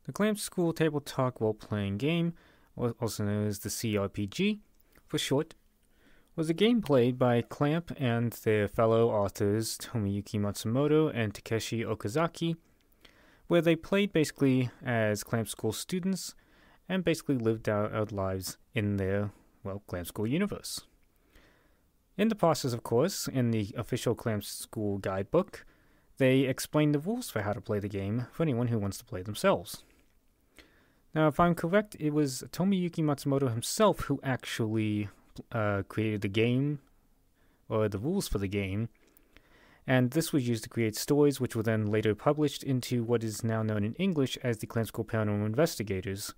The Clamp School Tabletop Role-Playing Game, also known as the CRPG for short, was a game played by Clamp and their fellow authors Tomoyuki Matsumoto and Takeshi Okazaki, where they played basically as Clamp School students and basically lived out our lives in their, Clamp School universe. In the process, of course, in the official Clamp School guidebook, they explain the rules for how to play the game for anyone who wants to play themselves. Now, if I'm correct, it was Tomoyuki Matsumoto himself who actually created the game, or the rules for the game, and this was used to create stories which were then later published into what is now known in English as the Clamp School Paranormal Investigators.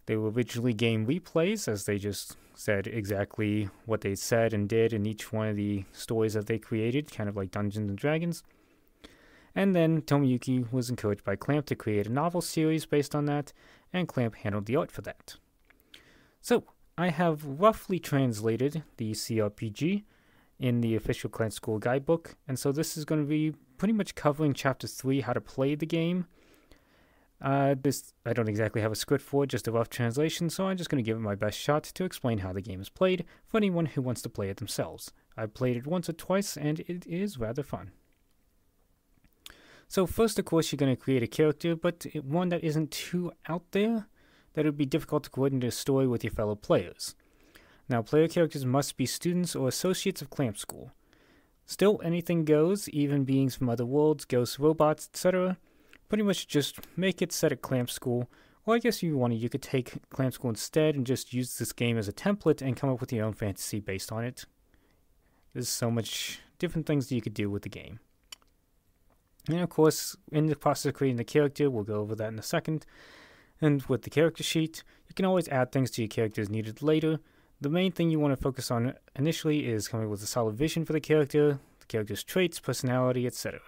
They were originally game replays, as they just said exactly what they said and did in each one of the stories that they created, kind of like Dungeons and Dragons. And then Tomoyuki was encouraged by Clamp to create a novel series based on that, and Clamp handled the art for that. So, I have roughly translated the CRPG in the official Clamp School guidebook, and so this is going to be pretty much covering Chapter 3, how to play the game. I don't exactly have a script for it, just a rough translation, so I'm just going to give it my best shot to explain how the game is played for anyone who wants to play it themselves. I've played it once or twice, and it is rather fun. So first, of course, you're going to create a character, but one that isn't too out there, that it would be difficult to coordinate a story with your fellow players. Now, player characters must be students or associates of Clamp School. Still, anything goes, even beings from other worlds, ghosts, robots, etc. Pretty much just make it set at Clamp School, or I guess if you wanted, you could take Clamp School instead and just use this game as a template and come up with your own fantasy based on it. There's so much different things that you could do with the game. And of course, in the process of creating the character, we'll go over that in a second. And with the character sheet, you can always add things to your character as needed later. The main thing you want to focus on initially is coming up with a solid vision for the character's traits, personality, etc.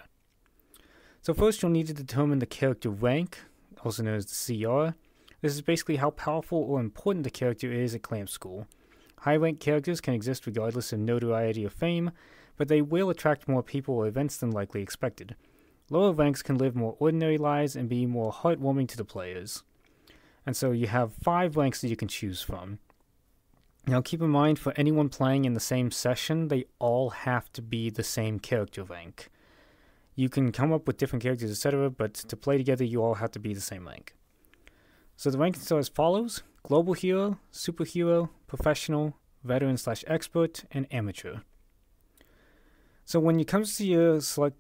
So first you'll need to determine the character rank, also known as the CR. This is basically how powerful or important the character is at Clamp School. High-ranked characters can exist regardless of notoriety or fame, but they will attract more people or events than likely expected. Lower ranks can live more ordinary lives and be more heartwarming to the players. And so you have 5 ranks that you can choose from. Now keep in mind, for anyone playing in the same session, they all have to be the same character rank. You can come up with different characters, etc., but to play together, you all have to be the same rank. So the rankings are as follows: Global Hero, Superhero, Professional, Veteran/Expert, and Amateur. So when it comes to your select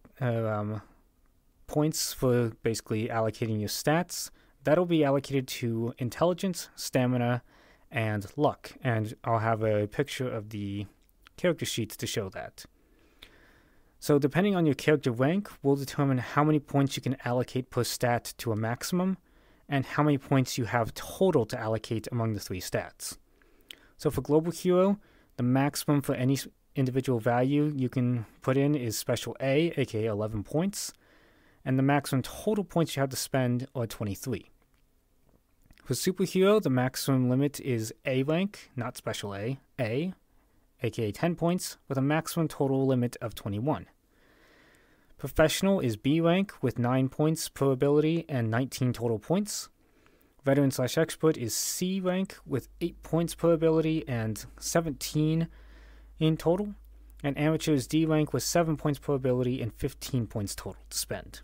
points for basically allocating your stats, that'll be allocated to intelligence, stamina, and luck, and I'll have a picture of the character sheets to show that. So depending on your character rank, will determine how many points you can allocate per stat to a maximum, and how many points you have total to allocate among the 3 stats. So for Global Hero, the maximum for any individual value you can put in is Special A, aka 11 points, and the maximum total points you have to spend are 23. For Superhero, the maximum limit is A rank, not Special A, aka 10 points, with a maximum total limit of 21. Professional is B rank with 9 points per ability and 19 total points. Veteran/Expert is C rank with 8 points per ability and 17 in total. And Amateur is D rank with 7 points per ability and 15 points total to spend.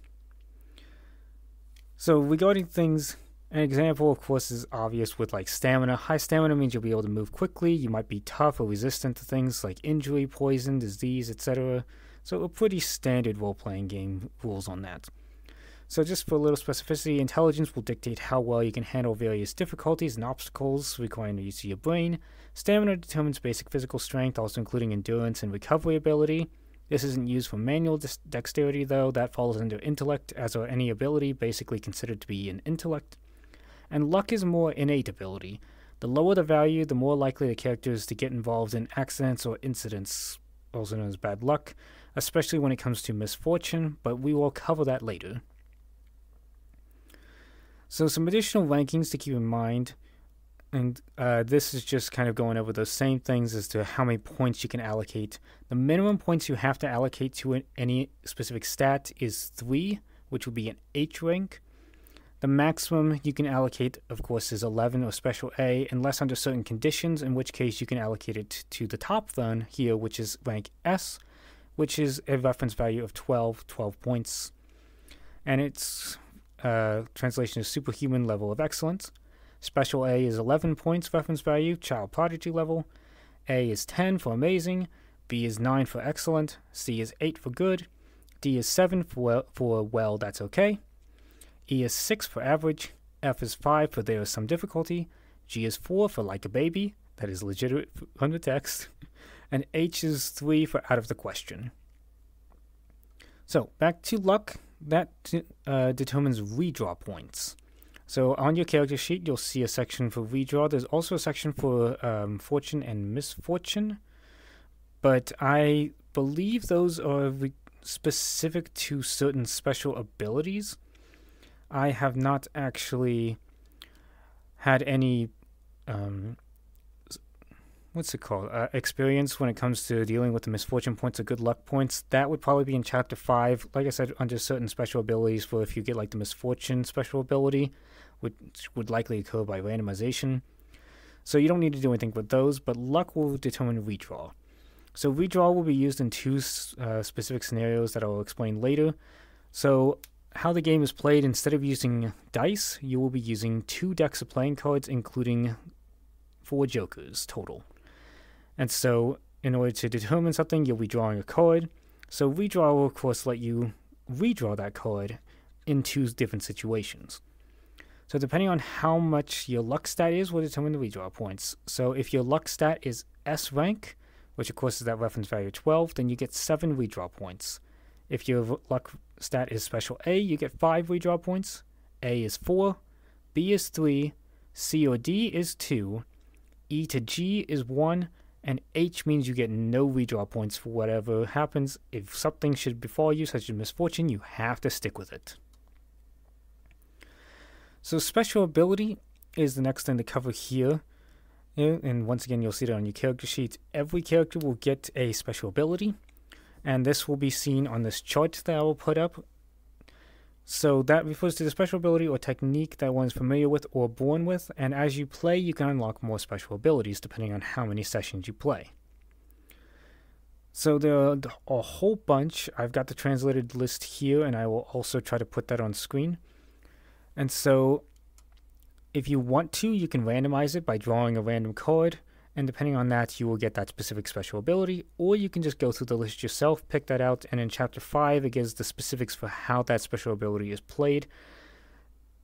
So regarding things, an example, of course, is obvious with like stamina. High stamina means you'll be able to move quickly, you might be tough or resistant to things like injury, poison, disease, etc. So a pretty standard role-playing game rules on that. So just for a little specificity, intelligence will dictate how well you can handle various difficulties and obstacles requiring the use of your brain. Stamina determines basic physical strength, also including endurance and recovery ability. This isn't used for manual dexterity though, that falls under intellect, as are any ability basically considered to be an intellect. And luck is a more innate ability. The lower the value, the more likely the character is to get involved in accidents or incidents, also known as bad luck, especially when it comes to misfortune, but we will cover that later. So some additional rankings to keep in mind, and this is just kind of going over those same things as to how many points you can allocate. The minimum points you have to allocate to any specific stat is 3, which would be an H rank. The maximum you can allocate, of course, is 11 or special A, unless under certain conditions, in which case you can allocate it to the top then here, which is rank S, which is a reference value of 12 points. And its translation is superhuman level of excellence. Special A is 11 points reference value, child prodigy level. A is 10 for amazing. B is 9 for excellent. C is 8 for good. D is 7 for well, that's okay. E is 6 for average. F is 5 for there is some difficulty. G is 4 for like a baby, that is legitimate from the text. And H is 3 for out of the question. So back to luck. That determines redraw points. So on your character sheet, you'll see a section for redraw. There's also a section for fortune and misfortune, but I believe those are specific to certain special abilities. I have not actually had any experience when it comes to dealing with the misfortune points or good luck points. That would probably be in chapter 5, like I said, under certain special abilities, for if you get like the misfortune special ability, which would likely occur by randomization. So you don't need to do anything with those, but luck will determine redraw. So redraw will be used in two specific scenarios that I'll explain later. So how the game is played, instead of using dice, you will be using 2 decks of playing cards, including 4 jokers total. And so, in order to determine something, you'll be drawing a card. So redraw will, of course, let you redraw that card in 2 different situations. So depending on how much your luck stat is, will determine the redraw points. So if your luck stat is S rank, which of course is that reference value 12, then you get 7 redraw points. If your luck stat is special A, you get 5 redraw points. A is 4, B is 3, C or D is 2, E to G is 1, and H means you get no redraw points for whatever happens. If something should befall you, such as misfortune, you have to stick with it. So special ability is the next thing to cover here. And once again, you'll see that on your character sheet. Every character will get a special ability, and this will be seen on this chart that I will put up. So that refers to the special ability or technique that one is familiar with or born with, and as you play, you can unlock more special abilities depending on how many sessions you play. So there are a whole bunch. I've got the translated list here, and I will also try to put that on screen. And so if you want to, you can randomize it by drawing a random card, and depending on that, you will get that specific special ability, or you can just go through the list yourself, pick that out, and in Chapter 5, it gives the specifics for how that special ability is played.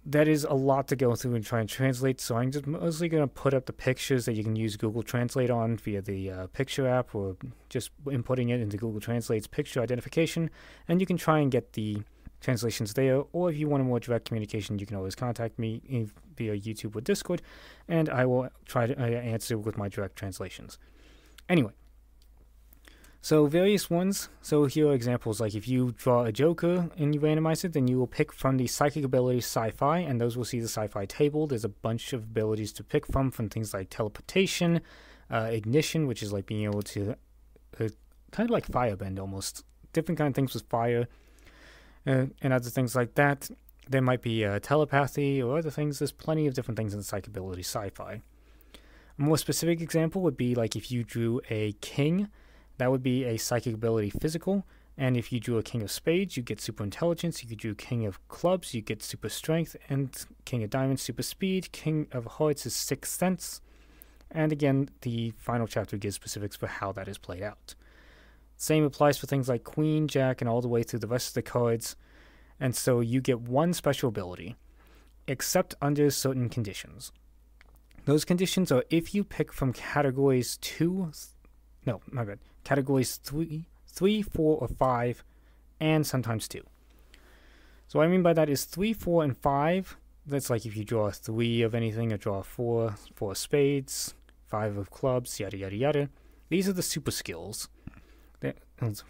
That is a lot to go through and try and translate, so I'm just mostly going to put up the pictures that you can use Google Translate on via the Picture app, or just inputting it into Google Translate's picture identification, and you can try and get the translations there, or if you want a more direct communication, you can always contact me via YouTube or Discord, and I will try to answer with my direct translations. Anyway, so various ones. So here are examples, like if you draw a Joker and you randomize it, then you will pick from the psychic abilities Sci-Fi, and those will see the Sci-Fi table. There's a bunch of abilities to pick from things like teleportation, ignition, which is like being able to, kind of like firebend almost, different kind of things with fire, and other things like that. There might be telepathy or other things. There's plenty of different things in psychic ability Sci-Fi. A more specific example would be like if you drew a king, that would be a psychic ability physical, and if you drew a king of spades, you get super intelligence. If you drew king of clubs, you get super strength, and king of diamonds, super speed. King of hearts is sixth sense, and again, the final chapter gives specifics for how that is played out. Same applies for things like queen, jack, and all the way through the rest of the cards. And so you get one special ability, except under certain conditions. Those conditions are if you pick from categories categories 3, 4, or 5, and sometimes 2. So what I mean by that is 3, 4, and 5. That's like if you draw a 3 of anything, or draw a 4 of spades, 5 of clubs, yada, yada, yada. These are the super skills.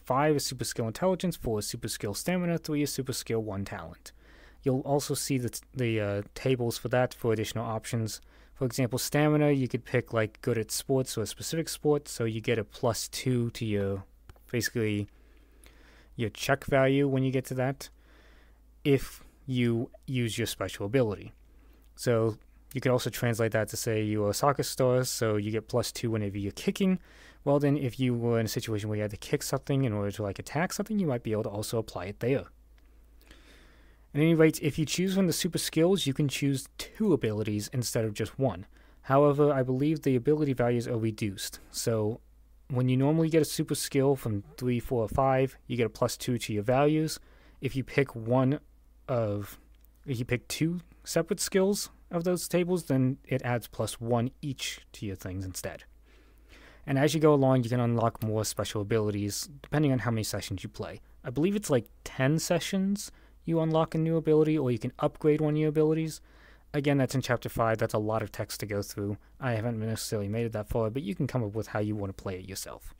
5 is super skill intelligence, 4 is super skill stamina, 3 is super skill 1 talent. You'll also see the tables for that for additional options. For example, stamina, you could pick like good at sports or a specific sport, so you get a +2 to your, basically, your check value when you get to that. If you use your special ability. So you could also translate that to say you are a soccer star, so you get +2 whenever you're kicking. Well, then if you were in a situation where you had to kick something in order to attack something, you might be able to also apply it there. At any rate, if you choose from the super skills, you can choose 2 abilities instead of just 1. However, I believe the ability values are reduced. So when you normally get a super skill from 3, 4, or 5, you get a +2 to your values. If you pick 2 separate skills of those tables, then it adds +1 each to your things instead. And as you go along, you can unlock more special abilities depending on how many sessions you play. I believe it's like 10 sessions you unlock a new ability, or you can upgrade one of your abilities. Again, that's in Chapter 5. That's a lot of text to go through. I haven't necessarily made it that far, but you can come up with how you want to play it yourself.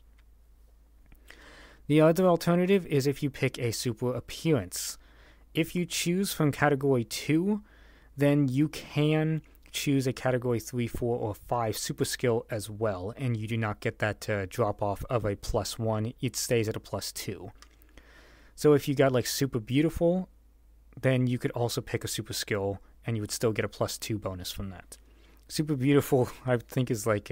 The other alternative is if you pick a super appearance. If you choose from Category 2, then you can choose a Category 3, 4, or 5 super skill as well, and you do not get that drop off of a +1. It stays at a +2. So if you got like super beautiful, then you could also pick a super skill, and you would still get a +2 bonus from that. Super beautiful, I think, is like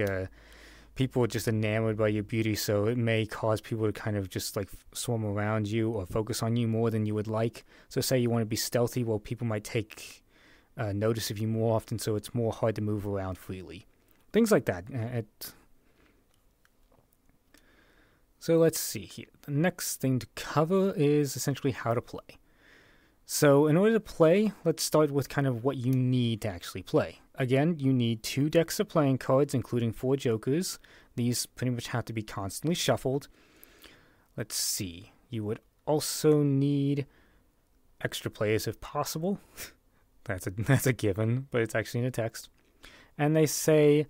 people are just enamored by your beauty, so it may cause people to kind of just like swarm around you or focus on you more than you would like. So say you want to be stealthy, well, people might take notice of you more often, so it's more hard to move around freely. Things like that. So let's see here. The next thing to cover is essentially how to play. So in order to play, let's start with kind of what you need to actually play. Again, you need 2 decks of playing cards, including 4 jokers. These pretty much have to be constantly shuffled. Let's see. You would also need extra players if possible. That's a given, but it's actually in a text. And they say,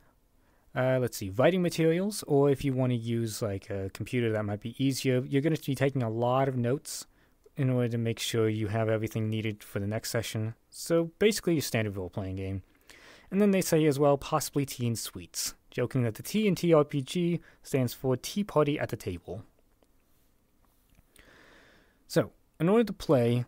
let's see, writing materials, or if you want to use like a computer, that might be easier. You're going to be taking a lot of notes in order to make sure you have everything needed for the next session. So basically a standard role-playing game. And then they say as well, possibly tea and sweets, joking that the T in TRPG stands for Tea Party at the Table. So, in order to play,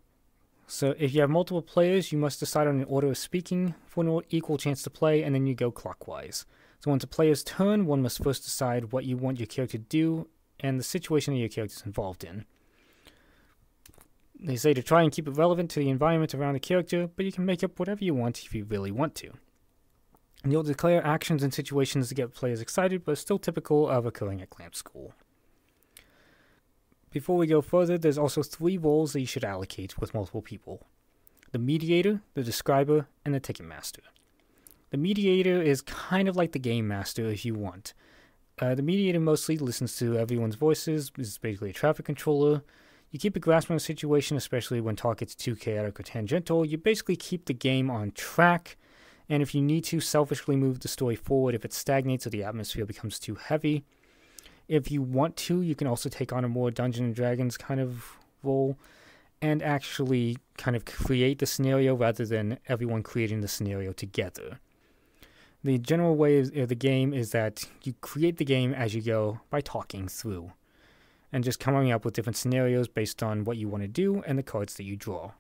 so if you have multiple players, you must decide on an order of speaking for an equal chance to play, and then you go clockwise. So once a player's turn, one must first decide what you want your character to do and the situation that your character is involved in. They say to try and keep it relevant to the environment around the character, but you can make up whatever you want if you really want to. And you'll declare actions and situations to get players excited, but still typical of occurring at Clamp School. Before we go further, there's also 3 roles that you should allocate with multiple people. The Mediator, the Describer, and the Ticket Master. The Mediator is kind of like the Game Master if you want. The Mediator mostly listens to everyone's voices, is basically a traffic controller. You keep a grasp on the situation, especially when talk gets too chaotic or tangential. You basically keep the game on track, and if you need to, selfishly move the story forward if it stagnates or the atmosphere becomes too heavy. If you want to, you can also take on a more Dungeons & Dragons kind of role and actually kind of create the scenario rather than everyone creating the scenario together. The general way of the game is that you create the game as you go by talking through and just coming up with different scenarios based on what you want to do and the cards that you draw.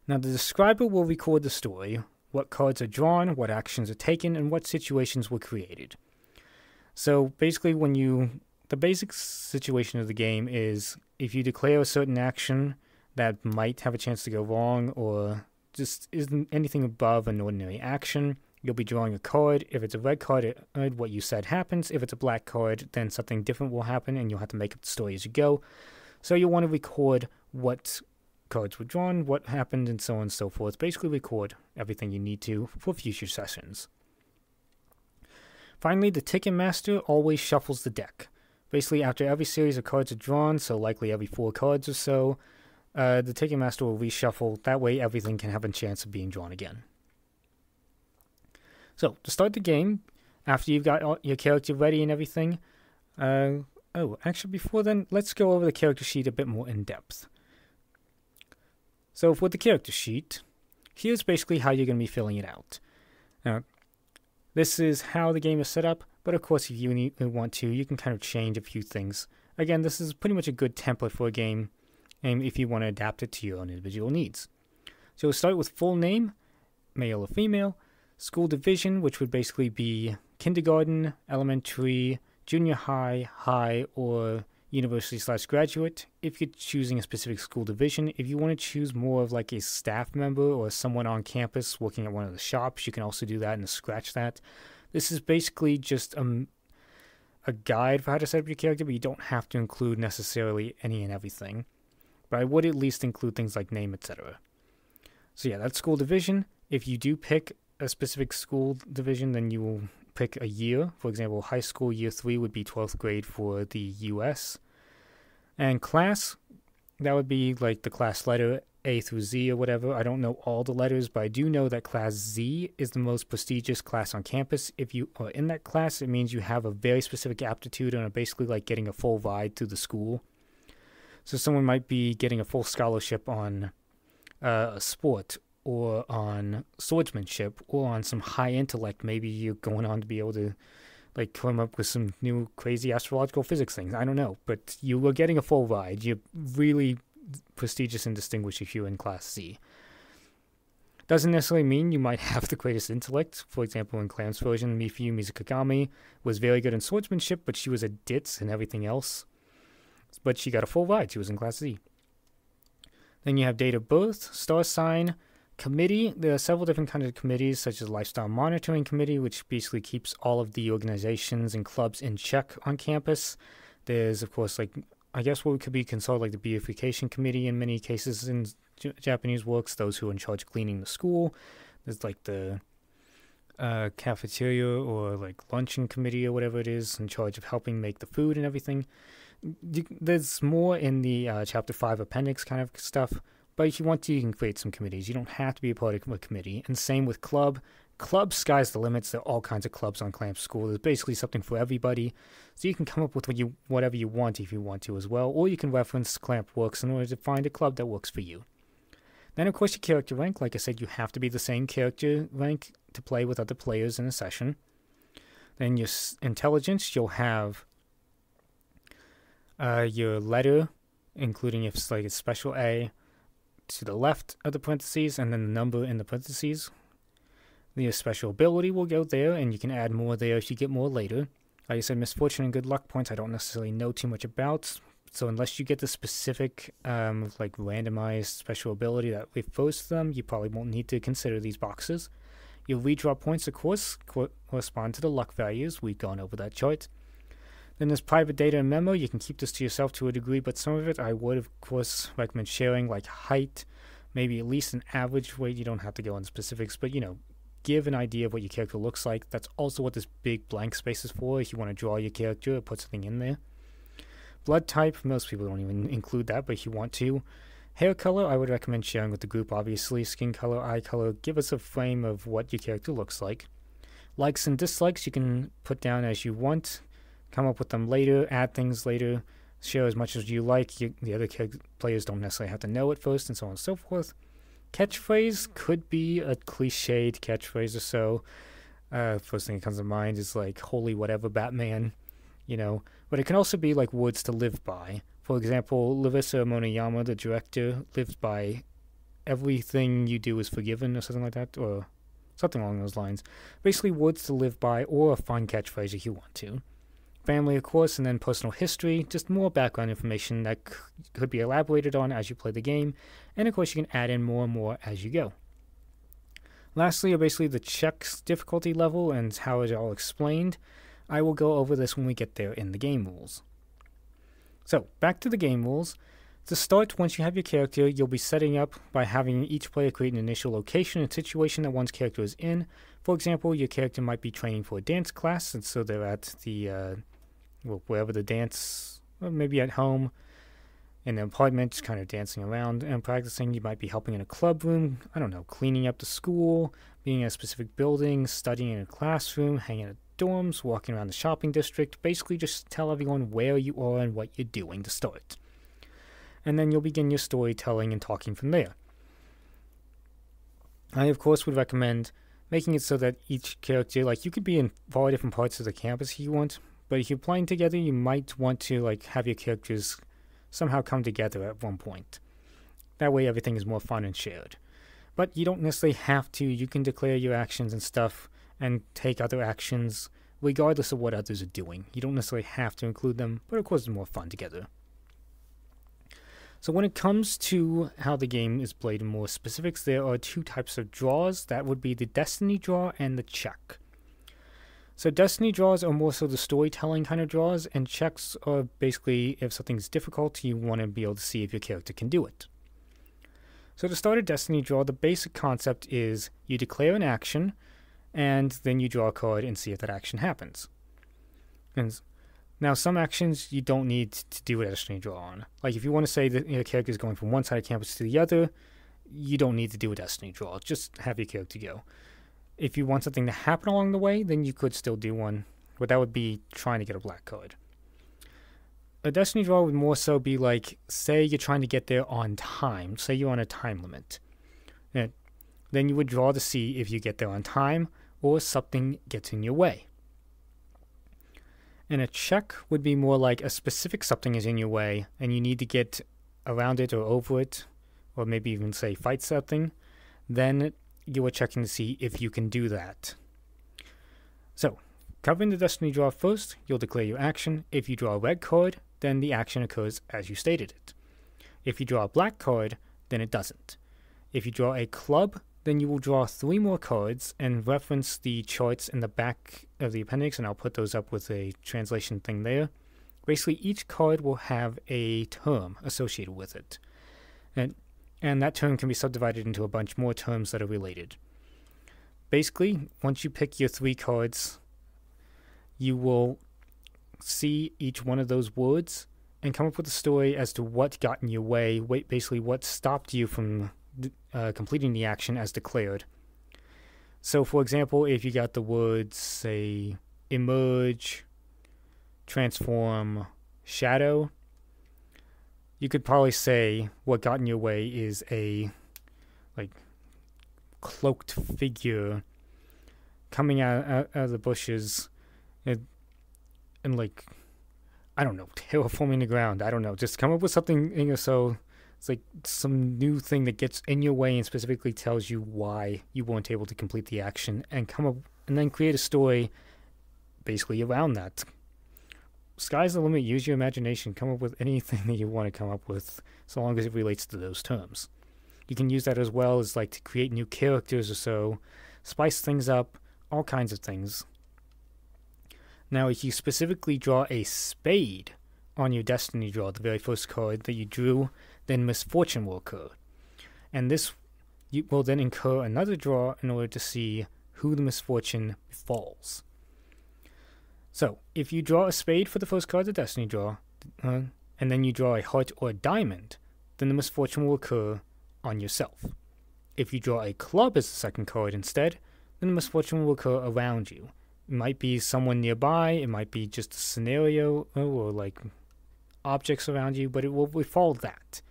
Now, the Describer will record the story, what cards are drawn, what actions are taken, and what situations were created. So basically, the basic situation of the game is if you declare a certain action that might have a chance to go wrong or just isn't anything above an ordinary action, you'll be drawing a card. If it's a red card, what you said happens. If it's a black card, then something different will happen and you'll have to make up the story as you go. So you'll want to record what cards were drawn, what happened, and so on and so forth. Basically record everything you need to for future sessions. Finally, the Ticket Master always shuffles the deck. Basically, after every series of cards are drawn, so likely every 4 cards or so, the Ticket Master will reshuffle. That way, everything can have a chance of being drawn again. So, to start the game, after you've got your character ready and everything, actually, before then, let's go over the character sheet a bit more in depth. So, for the character sheet, here's basically how you're going to be filling it out. Now, this is how the game is set up, but of course if you want to, you can kind of change a few things. Again, this is pretty much a good template for a game, and if you want to adapt it to your own individual needs. So we'll start with full name, male or female, school division, which would basically be kindergarten, elementary, junior high, high, or university/graduate. If you're choosing a specific school division, if you want to choose more of like a staff member or someone on campus working at one of the shops, you can also do that and scratch that. This is basically just a guide for how to set up your character, but you don't have to include necessarily any and everything. But I would at least include things like name, etc. So yeah, that's school division. If you do pick a specific school division, then you will pick a year. For example, high school year 3 would be 12th grade for the US. And class, that would be like the class letter A through Z or whatever. I don't know all the letters, but I do know that class Z is the most prestigious class on campus. If you are in that class, it means you have a very specific aptitude and are basically like getting a full ride through the school. So someone might be getting a full scholarship on a sport, or on swordsmanship, or on some high intellect. Maybe you're going on to be able to like come up with some new crazy astrological physics things. I don't know, but you were getting a full ride. You're really prestigious and distinguished if you're in class Z. Doesn't necessarily mean you might have the greatest intellect. For example, in Clam's version, Mifuyu Mizukagami was very good in swordsmanship, but she was a ditz in everything else. But she got a full ride. She was in class Z. Then you have date of birth, star sign, committee. There are several different kinds of committees, such as Lifestyle Monitoring Committee, which basically keeps all of the organizations and clubs in check on campus. There's, of course, like, I guess what could be considered like the Beautification Committee in many cases in Japanese works, those who are in charge of cleaning the school. There's like the cafeteria or like luncheon committee or whatever it is, in charge of helping make the food and everything. There's more in the Chapter 5 appendix kind of stuff, but if you want to, you can create some committees. You don't have to be a part of a committee. And same with club. Club, sky's the limits. There are all kinds of clubs on Clamp School. There's basically something for everybody. So you can come up with whatever you want if you want to as well, or you can reference Clamp Works in order to find a club that works for you. Then, of course, your character rank. Like I said, you have to be the same character rank to play with other players in a session. Then your intelligence, you'll have your letter, including if it's like a special A, to the left of the parentheses, and then the number in the parentheses. Your special ability will go there, and you can add more there if you get more later. Like I said, misfortune and good luck points I don't necessarily know too much about, so unless you get the specific like randomized special ability that refers to them, you probably won't need to consider these boxes. Your redraw points, of course, correspond to the luck values. We've gone over that chart. Then there's private data and memo. You can keep this to yourself to a degree, but some of it I would, of course, recommend sharing, like height, maybe at least an average weight. You don't have to go into specifics, but, you know, give an idea of what your character looks like. That's also what this big blank space is for, if you want to draw your character or put something in there. Blood type, most people don't even include that, but if you want to. Hair color, I would recommend sharing with the group, obviously. Skin color, eye color, give us a frame of what your character looks like. Likes and dislikes, you can put down as you want. Come up with them later, add things later, share as much as you like. The other players don't necessarily have to know it first, and so on and so forth. Catchphrase could be a cliched catchphrase or so. First thing that comes to mind is like, holy whatever, Batman, you know. But it can also be like words to live by. For example, Larissa Moneyama, the director, lives by everything you do is forgiven, or something like that, or something along those lines. Basically, words to live by, or a fun catchphrase if you want to. Family, of course, and then personal history, just more background information that could be elaborated on as you play the game, and of course you can add in more and more as you go. Lastly are basically the checks difficulty level and how it's all explained. I will go over this when we get there in the game rules. So, back to the game rules. To start, once you have your character, you'll be setting up by having each player create an initial location and situation that one's character is in. For example, your character might be training for a dance class, and so they're at the wherever the dance, or maybe at home, in an apartment, just kind of dancing around and practicing. You might be helping in a club room, I don't know, cleaning up the school, being in a specific building, studying in a classroom, hanging at dorms, walking around the shopping district. Basically, just tell everyone where you are and what you're doing to start. And then you'll begin your storytelling and talking from there. I, of course, would recommend making it so that each character, like, you could be in 4 different parts of the campus if you want, but if you're playing together, you might want to, like, have your characters somehow come together at one point. That way everything is more fun and shared. But you don't necessarily have to. You can declare your actions and stuff and take other actions regardless of what others are doing. You don't necessarily have to include them, but of course it's more fun together. So when it comes to how the game is played in more specifics, there are two types of draws. That would be the Destiny draw and the check. So Destiny draws are more so the storytelling kind of draws, and checks are basically if something's difficult, you want to be able to see if your character can do it. So to start a Destiny draw, the basic concept is you declare an action, and then you draw a card and see if that action happens. And now, some actions you don't need to do a Destiny draw on. Like if you want to say that your character is going from one side of campus to the other, you don't need to do a Destiny draw. Just have your character go. If you want something to happen along the way, then you could still do one, but that would be trying to get a black card. A Destiny draw would more so be like, say you're trying to get there on time. Say you're on a time limit. And then you would draw to see if you get there on time or something gets in your way. And a check would be more like a specific something is in your way and you need to get around it or over it, or maybe even say fight something. Then you are checking to see if you can do that. So, covering the Destiny draw first, you'll declare your action. If you draw a red card, then the action occurs as you stated it. If you draw a black card, then it doesn't. If you draw a club, then you will draw 3 more cards and reference the charts in the back of the appendix, and I'll put those up with a translation thing there. Basically, each card will have a term associated with it. And that term can be subdivided into a bunch more terms that are related. Basically, once you pick your 3 cards, you will see each one of those words and come up with a story as to what got in your way, basically what stopped you from completing the action as declared. So, for example, if you got the words, say, emerge, transform, shadow, you could probably say what got in your way is a, like, cloaked figure coming out of the bushes and like, I don't know, terraforming the ground. I don't know. Just come up with something, so it's like some new thing that gets in your way and specifically tells you why you weren't able to complete the action, and come up and then create a story basically around that. Sky's the limit. Use your imagination. Come up with anything that you want to come up with, so long as it relates to those terms. You can use that as well as like to create new characters or so, spice things up, all kinds of things. Now, if you specifically draw a spade on your Destiny draw, the very first card that you drew, then misfortune will occur. And this you will then incur another draw in order to see who the misfortune befalls. So, if you draw a spade for the first card of the Destiny draw, and then you draw a heart or a diamond, then the misfortune will occur on yourself. If you draw a club as the second card instead, then the misfortune will occur around you. It might be someone nearby, it might be just a scenario, or like objects around you, but it will befall that.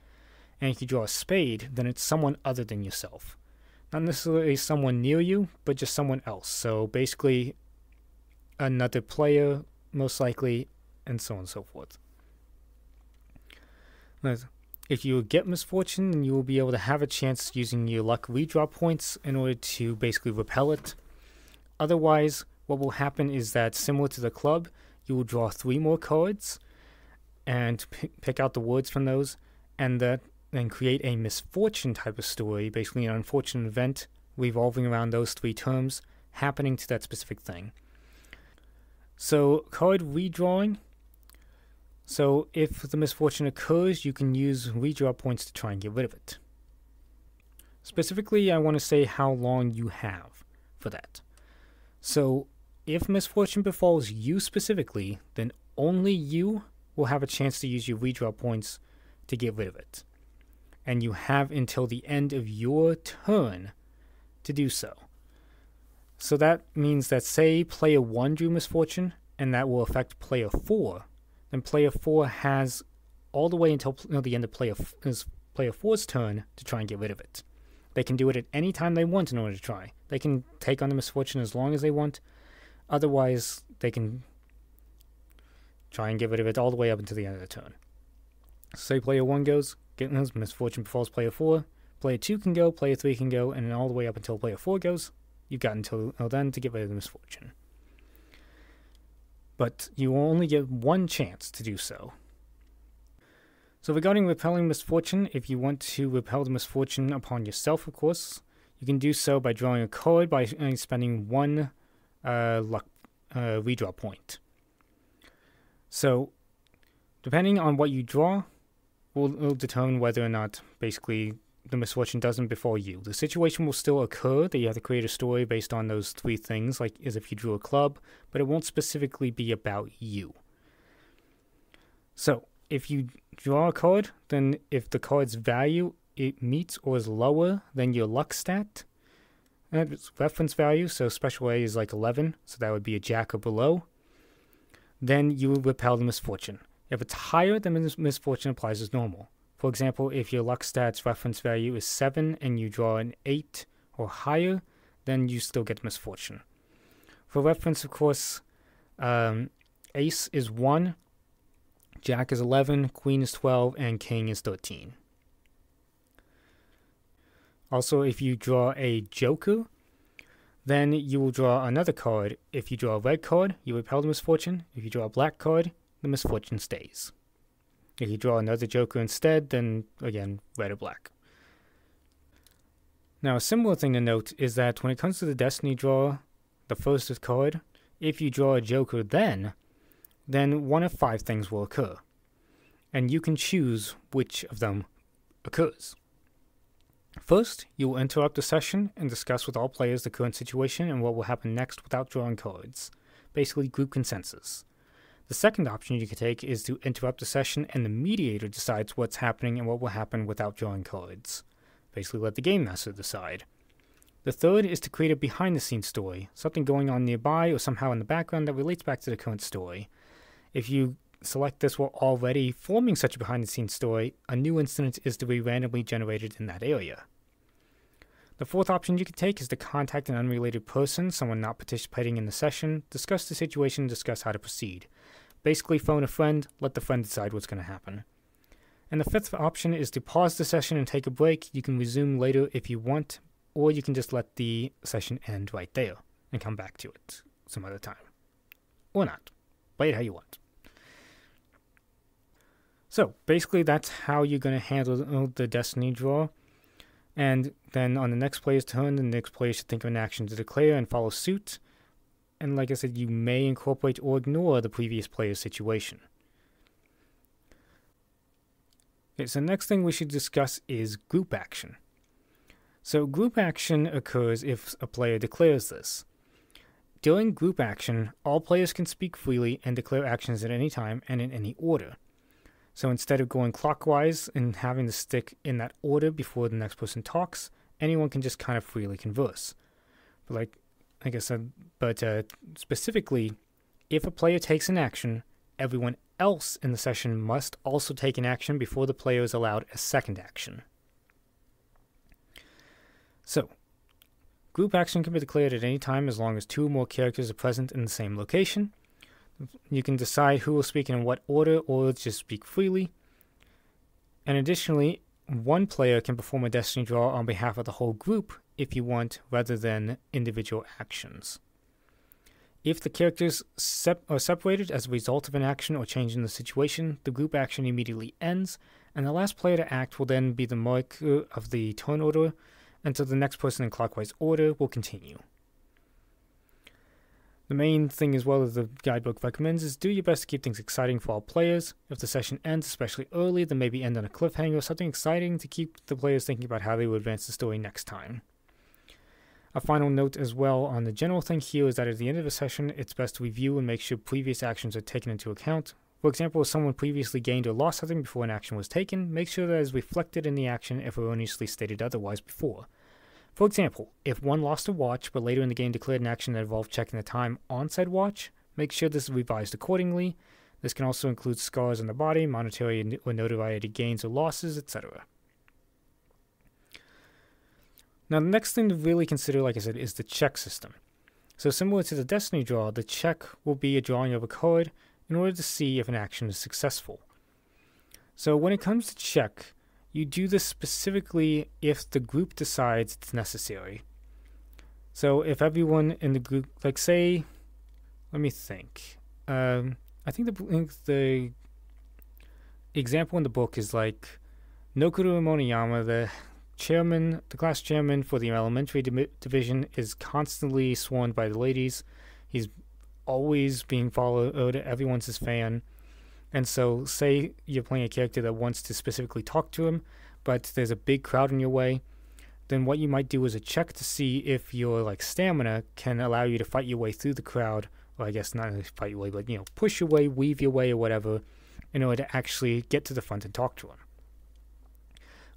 And if you draw a spade, then it's someone other than yourself. Not necessarily someone near you, but just someone else. So basically, another player, most likely, and so on and so forth. If you get misfortune, then you will be able to have a chance using your luck redraw points in order to basically repel it. Otherwise, what will happen is that, similar to the club, you will draw 3 more cards and pick out the words from those, and then create a misfortune type of story, basically an unfortunate event revolving around those 3 terms happening to that specific thing. So, card redrawing. So, if the misfortune occurs, you can use redraw points to try and get rid of it. Specifically, I want to say how long you have for that. So, if misfortune befalls you specifically, then only you will have a chance to use your redraw points to get rid of it. And you have until the end of your turn to do so. So that means that, say player 1 drew misfortune, and that will affect player 4, then player 4 has all the way until the end of player 4's turn to try and get rid of it. They can do it at any time they want in order to try. They can take on the misfortune as long as they want. Otherwise, they can try and get rid of it all the way up until the end of the turn. Say player 1 goes, misfortune befalls player 4, player 2 can go, player 3 can go, and then all the way up until player 4 goes. You've got until then to get rid of the misfortune. But you will only get one chance to do so. So regarding repelling misfortune, if you want to repel the misfortune upon yourself, of course, you can do so by drawing a card by spending one luck redraw point. So, depending on what you draw, will determine whether or not, basically, the misfortune doesn't befall you. The situation will still occur that you have to create a story based on those three things, like as if you drew a club, but it won't specifically be about you. So, if you draw a card, then if the card's value it meets or is lower than your luck stat, it's reference value, so special A is like 11, so that would be a jack or below, then you will repel the misfortune. If it's higher, then the misfortune applies as normal. For example, if your luck stat's reference value is 7 and you draw an 8 or higher, then you still get misfortune. For reference, of course, ace is 1, jack is 11, queen is 12, and king is 13. Also, if you draw a joker, then you will draw another card. If you draw a red card, you repel the misfortune. If you draw a black card, the misfortune stays. If you draw another joker instead, then again, red or black. Now, a similar thing to note is that when it comes to the destiny draw, the first card, if you draw a joker then one of 5 things will occur. And you can choose which of them occurs. First, you will interrupt the session and discuss with all players the current situation and what will happen next without drawing cards. Basically, group consensus. The second option you can take is to interrupt the session and the mediator decides what's happening and what will happen without drawing cards. Basically, let the game master decide. The third is to create a behind-the-scenes story, something going on nearby or somehow in the background that relates back to the current story. If you select this while already forming such a behind-the-scenes story, a new incident is to be randomly generated in that area. The fourth option you can take is to contact an unrelated person, someone not participating in the session, discuss the situation, and discuss how to proceed. Basically, phone a friend, let the friend decide what's going to happen. And the fifth option is to pause the session and take a break. You can resume later if you want, or you can just let the session end right there and come back to it some other time. Or not. Play it how you want. So, basically, that's how you're going to handle the Destiny draw. And then on the next player's turn, the next player should think of an action to declare and follow suit. And like I said, you may incorporate or ignore the previous player's situation. Okay, so the next thing we should discuss is group action. So group action occurs if a player declares this. During group action, all players can speak freely and declare actions at any time and in any order. So instead of going clockwise and having to stick in that order before the next person talks, anyone can just kind of freely converse. But like I said, specifically, if a player takes an action, everyone else in the session must also take an action before the player is allowed a second action. So, group action can be declared at any time as long as 2 or more characters are present in the same location. You can decide who will speak in what order or just speak freely. And additionally, one player can perform a destiny draw on behalf of the whole group if you want, rather than individual actions. If the characters are separated as a result of an action or change in the situation, the group action immediately ends, and the last player to act will then be the marker of the turn order, until the next person in clockwise order will continue. The main thing as well as the guidebook recommends is do your best to keep things exciting for all players. If the session ends especially early, then maybe end on a cliffhanger or something exciting to keep the players thinking about how they will advance the story next time. A final note as well on the general thing here is that at the end of a session, it's best to review and make sure previous actions are taken into account. For example, if someone previously gained or lost something before an action was taken, make sure that is reflected in the action if erroneously stated otherwise before. For example, if one lost a watch but later in the game declared an action that involved checking the time on said watch, make sure this is revised accordingly. This can also include scars on the body, monetary or notoriety gains or losses, etc. Now the next thing to really consider, like I said, is the check system. So similar to the Destiny draw, the check will be a drawing of a card in order to see if an action is successful. So when it comes to check, you do this specifically if the group decides it's necessary. So if everyone in the group, like say, let me think. I think the example in the book is like Nokuru Moniyama, the class chairman for the elementary division, is constantly swarmed by the ladies. He's always being followed. Everyone's his fan. And so say you're playing a character that wants to specifically talk to him, but there's a big crowd in your way, then what you might do is a check to see if your like stamina can allow you to fight your way through the crowd. Well, I guess not really fight your way, but push your way, weave your way or whatever, in order to actually get to the front and talk to him.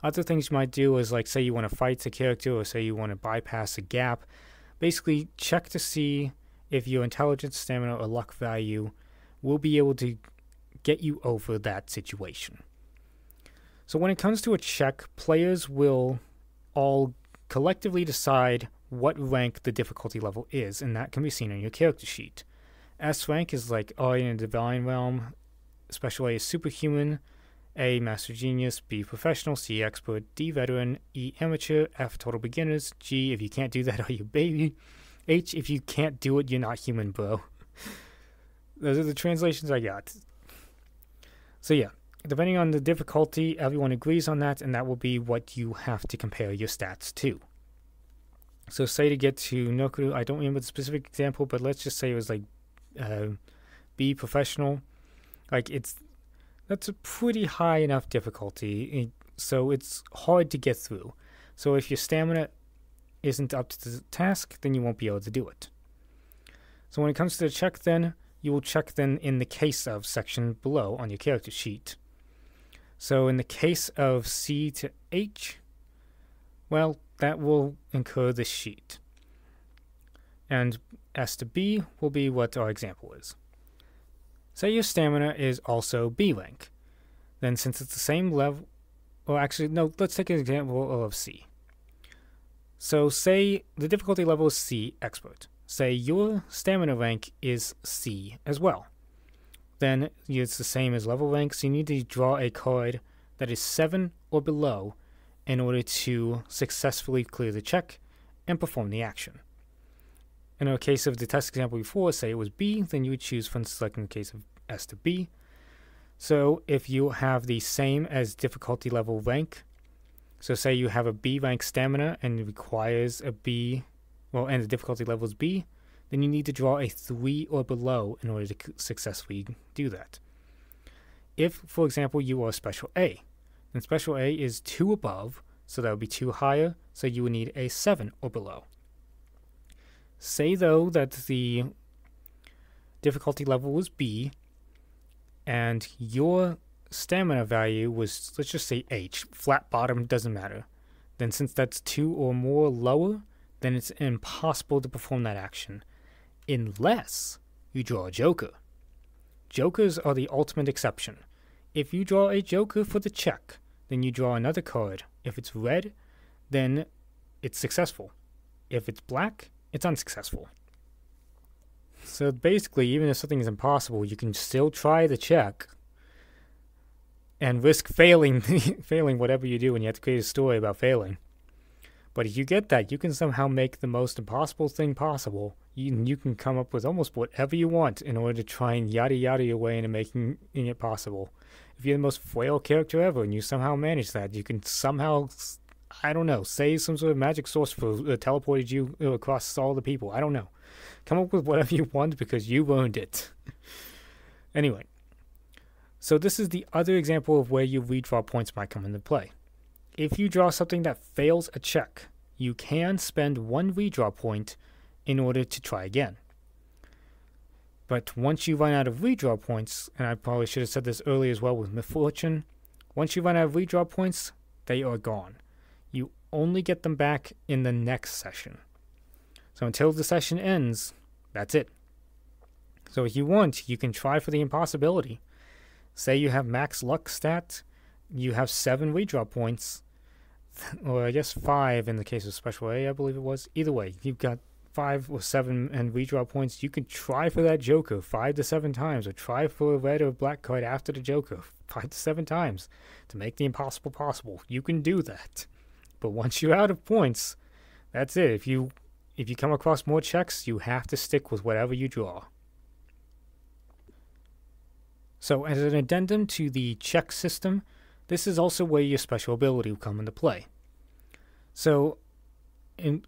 Other things you might do is like say you want to fight a character or say you want to bypass a gap. Basically check to see if your intelligence, stamina, or luck value will be able to get you over that situation. So when it comes to a check, players will all collectively decide what rank the difficulty level is, and that can be seen on your character sheet. S rank is like R in the Divine Realm, Special A is Superhuman, A Master Genius, B Professional, C Expert, D Veteran, E Amateur, F Total Beginners, G if you can't do that, are you baby, H if you can't do it, you're not human, bro. Those are the translations I got. So yeah, depending on the difficulty, everyone agrees on that, and that will be what you have to compare your stats to. So say to get to Nokuru, I don't remember the specific example, but let's just say it was like B Professional. Like that's a pretty high enough difficulty, so it's hard to get through. So if your stamina isn't up to the task, then you won't be able to do it. So when it comes to the check then, you will check then in the case of section below on your character sheet. So in the case of C to H, well, that will incur this sheet. And S to B will be what our example is. Say your stamina is also B rank. Then since it's the same level, well actually no, let's take an example of C. So say the difficulty level is C Expert. Say your stamina rank is C as well. Then it's the same as level rank, so you need to draw a card that is 7 or below in order to successfully clear the check and perform the action. In the case of the test example before, say it was B, then you would choose from selecting the case of S to B. So if you have the same as difficulty level rank, so say you have a B rank stamina and it requires a B, well, and the difficulty level is B, then you need to draw a 3 or below in order to successfully do that. If, for example, you are Special A, then Special A is 2 above, so that would be 2 higher, so you would need a 7 or below. Say, though, that the difficulty level was B, and your stamina value was, let's just say H, flat bottom, doesn't matter. Then since that's 2 or more lower, then it's impossible to perform that action, unless you draw a joker. Jokers are the ultimate exception. If you draw a joker for the check, then you draw another card. If it's red, then it's successful. If it's black, it's unsuccessful. So basically, even if something is impossible, you can still try the check and risk failing failing whatever you do, and you have to create a story about failing. But if you get that, you can somehow make the most impossible thing possible. You can come up with almost whatever you want in order to try and yada yada your way into making it possible. If you're the most frail character ever and you somehow manage that, you can somehow, I don't know, say some sort of magic sorcerer teleported you across all the people. I don't know. Come up with whatever you want because you earned it. Anyway, so this is the other example of where your redraw points might come into play. If you draw something that fails a check, you can spend 1 redraw point in order to try again. But once you run out of redraw points, and I probably should have said this earlier as well with Misfortune, once you run out of redraw points, they are gone. You only get them back in the next session. So until the session ends, that's it. So if you want, you can try for the impossibility. Say you have max luck stat, you have 7 redraw points, or I guess 5 in the case of Special A, I believe it was. Either way, you've got 5 or 7 and redraw points, you can try for that Joker 5 to 7 times, or try for a red or black card after the Joker 5 to 7 times to make the impossible possible. You can do that. But once you're out of points, that's it. If you come across more checks, you have to stick with whatever you draw. So as an addendum to the check system, this is also where your special ability will come into play. So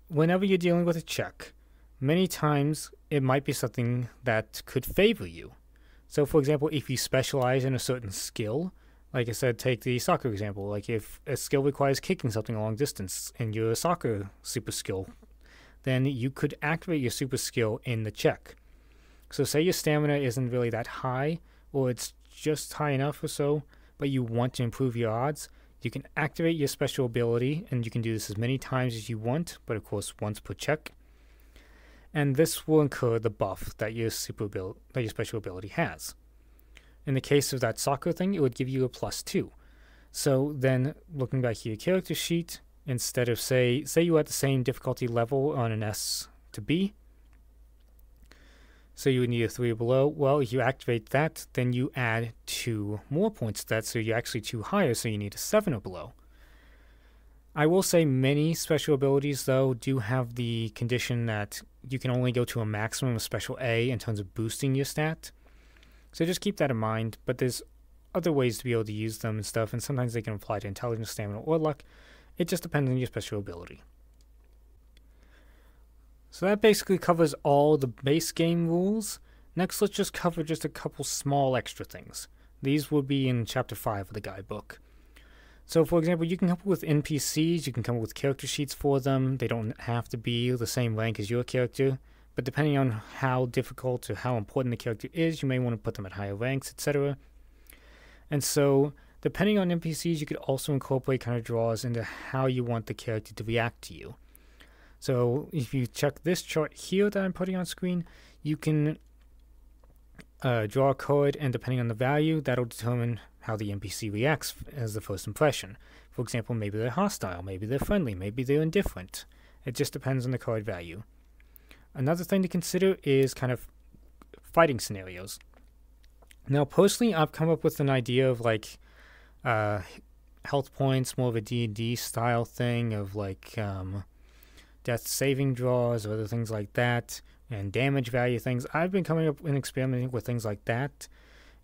whenever you're dealing with a check, many times it might be something that could favor you. So for example, if you specialize in a certain skill, like I said, take the soccer example, like if a skill requires kicking something a long distance and you're a soccer super skill, then you could activate your super skill in the check. So say your stamina isn't really that high, or it's just high enough or so, but you want to improve your odds, you can activate your special ability, and you can do this as many times as you want, but of course once per check. And this will incur the buff that your special ability has. In the case of that soccer thing, it would give you a +2. So then, looking back at your character sheet, instead of say you had the same difficulty level on an S to B, so you would need a 3 or below. Well, if you activate that, then you add 2 more points to that, so you're actually 2 higher, so you need a 7 or below. I will say many special abilities, though, do have the condition that you can only go to a maximum of special A in terms of boosting your stat. So just keep that in mind, but there's other ways to be able to use them and stuff, and sometimes they can apply to intelligence, stamina, or luck. It just depends on your special ability. So that basically covers all the base game rules. Next, let's just cover just a couple small extra things. These will be in Chapter 5 of the guidebook. So for example, you can come up with NPCs, you can come up with character sheets for them. They don't have to be the same rank as your character, but depending on how difficult or how important the character is, you may want to put them at higher ranks, etc. And so, depending on NPCs, you could also incorporate kind of draws into how you want the character to react to you. So if you check this chart here that I'm putting on screen, you can draw a card, and depending on the value, that'll determine how the NPC reacts as the first impression. For example, maybe they're hostile, maybe they're friendly, maybe they're indifferent. It just depends on the card value. Another thing to consider is kind of fighting scenarios. Now, personally, I've come up with an idea of like health points, more of a D&D style thing of like death saving draws or other things like that, and damage value things. I've been coming up and experimenting with things like that.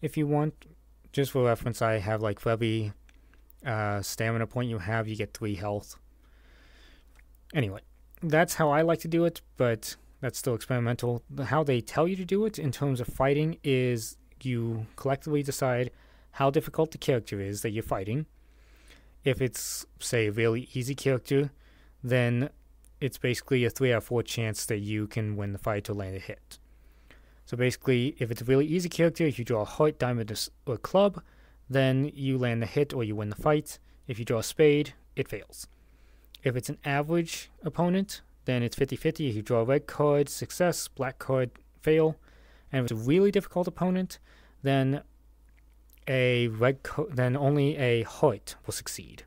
If you want, just for reference, I have like for every stamina point you have, you get 3 health. Anyway, that's how I like to do it, but that's still experimental. How they tell you to do it in terms of fighting is you collectively decide how difficult the character is that you're fighting. If it's, say, a really easy character, then it's basically a 3 out of 4 chance that you can win the fight or land a hit. So basically, if it's a really easy character, if you draw a heart, diamond, or club, then you land the hit or you win the fight. If you draw a spade, it fails. If it's an average opponent, then it's 50-50. If you draw a red card, success, black card, fail. And if it's a really difficult opponent, then only a heart will succeed.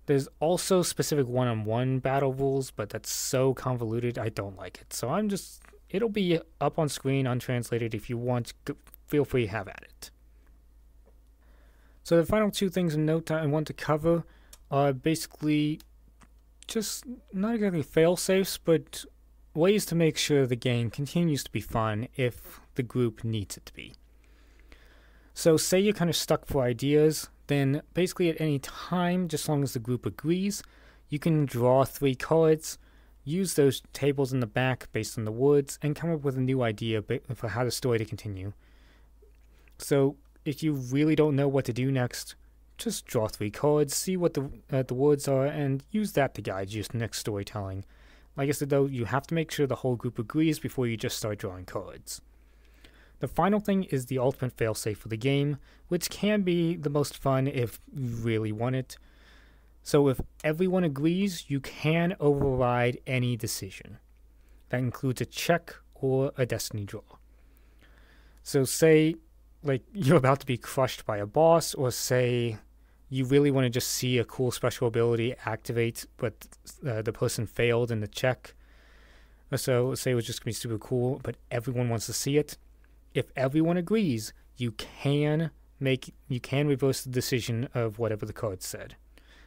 There's also specific one-on-one battle rules, but that's so convoluted, I don't like it. So it'll be up on screen, untranslated. If you want, feel free to have at it. So the final 2 things of note I want to cover are basically just not exactly fail-safes, but ways to make sure the game continues to be fun if the group needs it to be. So say you're kind of stuck for ideas, then basically at any time, just as long as the group agrees, you can draw 3 cards, use those tables in the back based on the words, and come up with a new idea for how the story to continue. So if you really don't know what to do next, just draw 3 cards, see what the words are, and use that to guide your next storytelling. Like I said though, you have to make sure the whole group agrees before you just start drawing cards. The final thing is the ultimate failsafe for the game, which can be the most fun if you really want it. So if everyone agrees, you can override any decision. That includes a check or a destiny draw. So say, like, you're about to be crushed by a boss, or say you really want to just see a cool special ability activate, but the person failed in the check. or so, say it was just going to be super cool, but everyone wants to see it. If everyone agrees, you can reverse the decision of whatever the card said.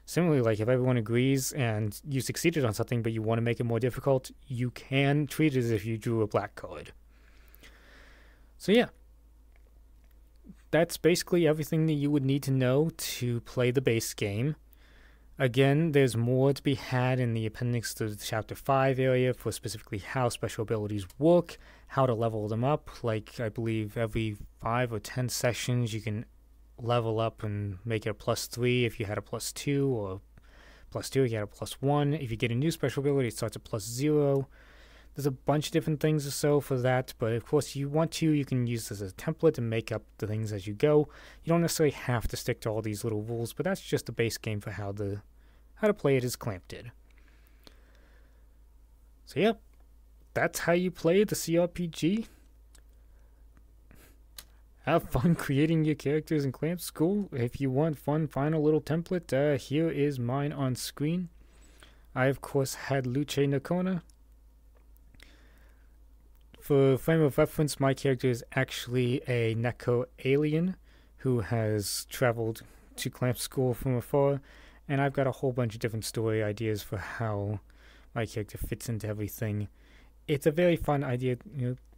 Similarly, like if everyone agrees and you succeeded on something but you want to make it more difficult, you can treat it as if you drew a black card. So yeah, that's basically everything that you would need to know to play the base game. Again, there's more to be had in the appendix to the Chapter 5 area for specifically how special abilities work, how to level them up. Like, I believe every 5 or 10 sessions you can level up and make it a +3 if you had a +2, or +2 if you had a +1. If you get a new special ability, it starts at +0. There's a bunch of different things or so for that, but of course, if you want to, you can use this as a template and make up the things as you go. You don't necessarily have to stick to all these little rules, but that's just the base game for how to play it as Clamp did. So yeah, that's how you play the CRPG. Have fun creating your characters in Clamp School. If you want fun final little template, here is mine on screen. I of course had Luce Nocona. For frame of reference, my character is actually a Neko alien who has traveled to Clamp School from afar, and I've got a whole bunch of different story ideas for how my character fits into everything. It's a very fun idea,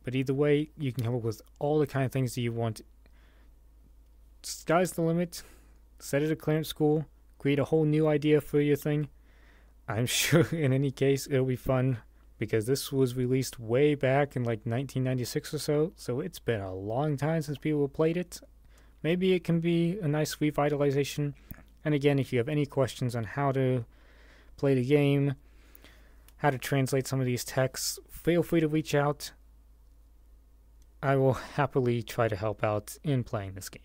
but either way, you can come up with all the kind of things that you want. Sky's the limit. Set it at Clamp School. Create a whole new idea for your thing. I'm sure in any case it'll be fun, because this was released way back in like 1996 or so it's been a long time since people have played it. Maybe it can be a nice revitalization. And again, if you have any questions on how to play the game, how to translate some of these texts, feel free to reach out. I will happily try to help out in playing this game.